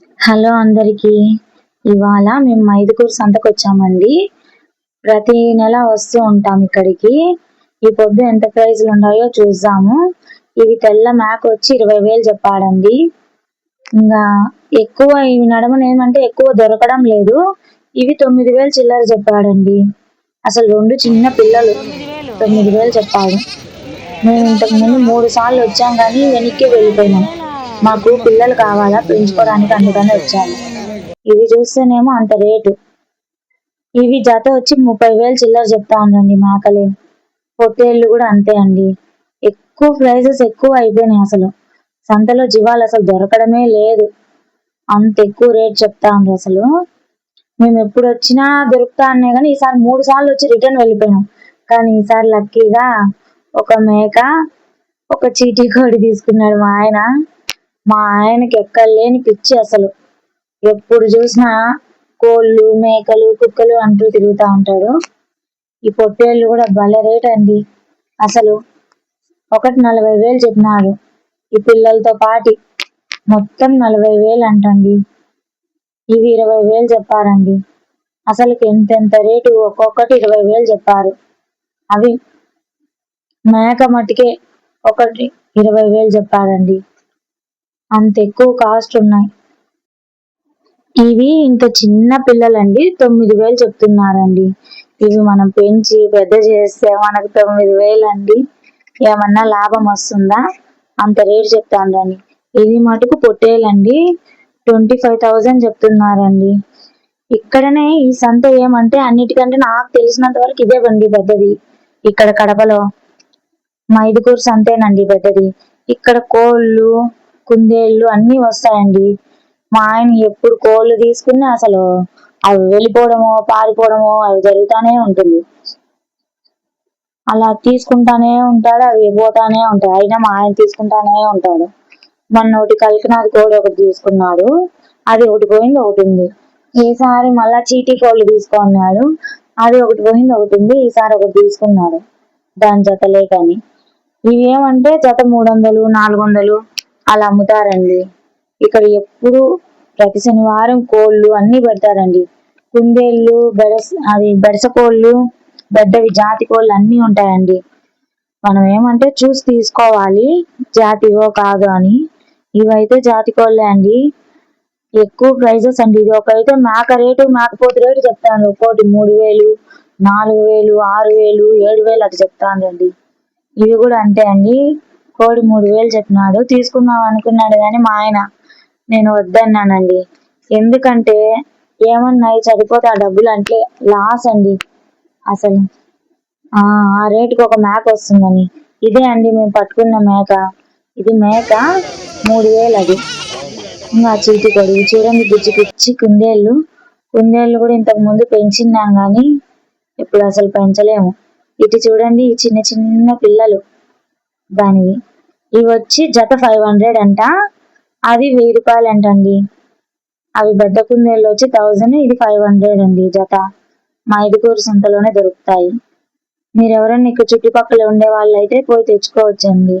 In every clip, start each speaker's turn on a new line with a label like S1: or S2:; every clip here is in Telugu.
S1: హలో అందరికీ. ఇవాళ మేము మైదుకూరు సంతకు వచ్చామండి. ప్రతి నెల వస్తూ ఉంటాం ఇక్కడికి. ఈ పొద్దు ఎంత ప్రైజ్లు ఉన్నాయో చూద్దాము. ఇవి తెల్ల మేక వచ్చి 20,000 చెప్పాడండి. ఇంకా ఎక్కువ ఇవి నడమనేమంటే ఎక్కువ దొరకడం లేదు. ఇవి 9,000 చిల్లర చెప్పాడండి. అసలు 2 చిన్న పిల్లలు 9,000 చెప్పాడు. మేము ఇంతకు ముందు 3 సార్లు వచ్చాం కానీ వెనక్కి వెళ్ళిపోయినాం. మాకు పిల్లలు కావాలా పెంచుకోవడానికి, అందుకని వచ్చాము. ఇవి చూస్తేనేమో అంత రేటు. ఇవి జత వచ్చి 30,000 చిల్లర చెప్తా ఉండండి మేకలే. పొట్టేళ్ళు కూడా అంతే అండి. ఎక్కువ ప్రైజెస్ ఎక్కువ అయిపోయినాయి. అసలు సంతలో జీవాలు అసలు దొరకడమే లేదు. అంత ఎక్కువ రేట్ చెప్తా ఉంది. అసలు మేము ఎప్పుడు వచ్చినా దొరుకుతా అన్నాయి కానీ ఈసారి 3 సార్లు వచ్చి రిటర్న్ వెళ్ళిపోయినాం. కానీ ఈసారి లక్కీగా ఒక మేక, ఒక చీటీ కోడి తీసుకున్నాడు మా ఆయన. మా ఆయనకి ఎక్కడలేని పిచ్చి. అసలు ఎప్పుడు చూసినా కోళ్ళు, మేకలు, కుక్కలు అంటూ తిరుగుతూ ఉంటాడు. ఈ పొట్టేళ్ళు కూడా భలే రేట్ అండి. అసలు ఒకటి 40,000 చెప్పినాడు. ఈ పిల్లలతో పాటి మొత్తం 40,000 అంటండి. ఇవి 20,000 చెప్పారండి. అసలుకి ఎంతెంత రేటు, ఒక్కొక్కటి 20,000 చెప్పారు. అవి మేక మట్టుకే ఒకటి 20,000 చెప్పారండి. అంత ఎక్కువ కాస్ట్ ఉన్నాయి. ఇవి ఇంత చిన్న పిల్లలండి 9,000 చెప్తున్నారండి. ఇవి మనం పెంచి పెద్ద చేస్తే మనకు 9,000 అండి. ఏమన్నా లాభం వస్తుందా? అంత రేటు చెప్తాండ్రండి. ఇది మటుకు పొట్టేలండి 25,000 చెప్తున్నారండి. ఇక్కడనే ఈ సంత ఏమంటే అన్నిటికంటే నాకు తెలిసినంత వరకు ఇదే బండి పెద్దది. ఇక్కడ కడపలో మైదుకూరు సంతేనండి పెద్దది. ఇక్కడ కోళ్ళు, కుందేళ్ళు అన్ని వస్తాయండి. మా ఆయన ఎప్పుడు కోళ్ళు తీసుకుని అసలు అవి వెళ్ళిపోవడమో పారిపోవడమో అవి జరుగుతానే ఉంటుంది. అలా తీసుకుంటానే ఉంటాడు, అవి పోతానే ఉంటాయి. అయినా మా ఆయన తీసుకుంటానే ఉంటాడు. మొన్న ఒకటి కలికినాది కోడి ఒకటి తీసుకున్నాడు. అది ఒకటి పోయింది, ఒకటి ఉంది. ఈసారి మళ్ళా చీటీ కోళ్ళు తీసుకున్నాడు. అది ఒకటి పోయింది, ఒకటి ఉంది. ఈసారి ఒకటి తీసుకున్నాడు దాని జతలే. కానీ ఇవి ఏమంటే జత 300, 400 అలా అమ్ముతారండి. ఇక్కడ ఎప్పుడు ప్రతి శనివారం కోళ్ళు అన్ని పెడతారండి. కుందేళ్ళు, బెడస కోళ్ళు, పెద్దవి జాతి కోళ్ళు అన్ని ఉంటాయండి. మనం ఏమంటే చూసి తీసుకోవాలి జాతివో కాదు అని. ఇవైతే జాతి కోళ్ళే అండి. ఎక్కువ ప్రైజెస్ అండి. ఇది ఒకైతే మేక రేటు, మేకపోతు రేటు చెప్తాను. ఒక్కోటి 3,000, 4,000, 6,000, 7,000 అటు చెప్తానండి. ఇవి కూడా అంతే అండి. కోడి 3,000 చెప్పినాడు. తీసుకుందాం అనుకున్నాడు కానీ మా ఆయన నేను వద్దన్నానండి. ఎందుకంటే ఏమన్నాయి చనిపోతే ఆ డబ్బులు అంటే లాస్ అండి. అసలు ఆ రేటుకి ఒక మేక వస్తుందని. ఇదే అండి మేము పట్టుకున్న మేక. ఇది మేక 3,000 అది. ఇంకా చీటి కొడి చూడండి, పిచ్చి పిచ్చి కుందేళ్ళు. కుందేళ్ళు కూడా ఇంతకు ముందు పెంచినాం కానీ ఇప్పుడు అసలు పెంచలేము. ఇటు చూడండి, ఈ చిన్న చిన్న పిల్లలు దానివి. ఇవి వచ్చి జత 500 అంట. అది 1,000 రూపాయలు అంటండి. అవి పెద్ద కుందేళ్ళు వచ్చి 1,000, ఇది 500 అండి జత. మా ఐదుకూరు సంతలోనే దొరుకుతాయి. మీరు ఎవరైనా ఇక్కడ చుట్టుపక్కల ఉండే వాళ్ళు అయితే పోయి తెచ్చుకోవచ్చండి.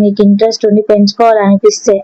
S1: మీకు ఇంట్రెస్ట్ ఉండి పెంచుకోవాలనిపిస్తే.